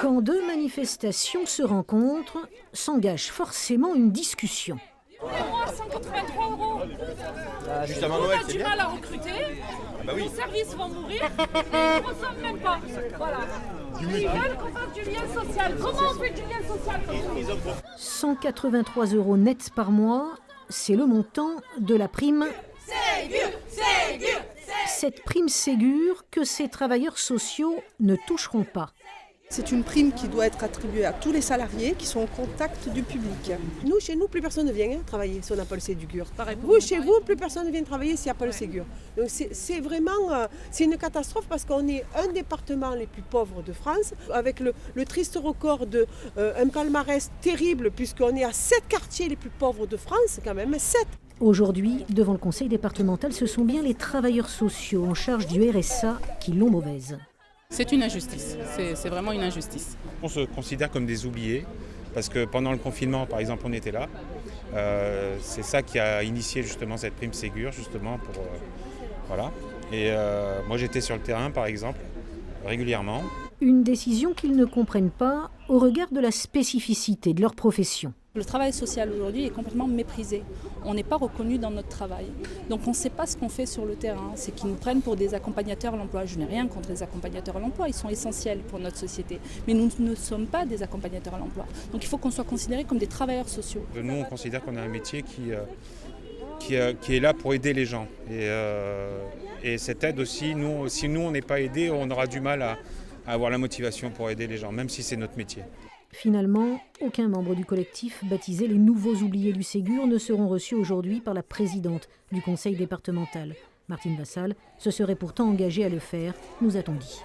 Quand deux manifestations se rencontrent, s'engage forcément une discussion. Moi, 183 €. Juste avant Noël, On a c'est du bien. mal à recruter. Bah oui. Nos services vont mourir. Et ils ne ressemblent même pas. Voilà. Ils veulent qu'on fasse du lien social. Comment on fait du lien social comme ça ? 183 € nets par mois, c'est le montant de la prime. Cette prime Ségur que ces travailleurs sociaux ne toucheront pas. C'est une prime qui doit être attribuée à tous les salariés qui sont au contact du public. Nous, chez nous, plus personne ne vient travailler si on n'a pas le Ségur. Vous, chez vous, plus personne ne vient travailler s'il n'y a pas le Ségur. Donc c'est vraiment c'est une catastrophe parce qu'on est un des départements les plus pauvres de France, avec le triste record d'un palmarès terrible puisqu'on est à 7 quartiers les plus pauvres de France, quand même, 7. Aujourd'hui, devant le conseil départemental, ce sont bien les travailleurs sociaux en charge du RSA qui l'ont mauvaise. C'est une injustice, c'est vraiment une injustice. On se considère comme des oubliés parce que pendant le confinement, par exemple, on était là. C'est ça qui a initié justement cette prime Ségur, justement pour voilà. Et moi, j'étais sur le terrain, par exemple, régulièrement. Une décision qu'ils ne comprennent pas au regard de la spécificité de leur profession. Le travail social aujourd'hui est complètement méprisé. On n'est pas reconnu dans notre travail. Donc on ne sait pas ce qu'on fait sur le terrain. C'est qu'ils nous prennent pour des accompagnateurs à l'emploi. Je n'ai rien contre les accompagnateurs à l'emploi, ils sont essentiels pour notre société. Mais nous ne sommes pas des accompagnateurs à l'emploi. Donc il faut qu'on soit considérés comme des travailleurs sociaux. Nous, on considère qu'on a un métier qui est là pour aider les gens. Et cette aide aussi, si nous on n'est pas aidés, on aura du mal à avoir la motivation pour aider les gens, même si c'est notre métier. Finalement, aucun membre du collectif baptisé les nouveaux oubliés du Ségur ne seront reçus aujourd'hui par la présidente du conseil départemental. Martine Vassal se serait pourtant engagée à le faire, nous a-t-on dit.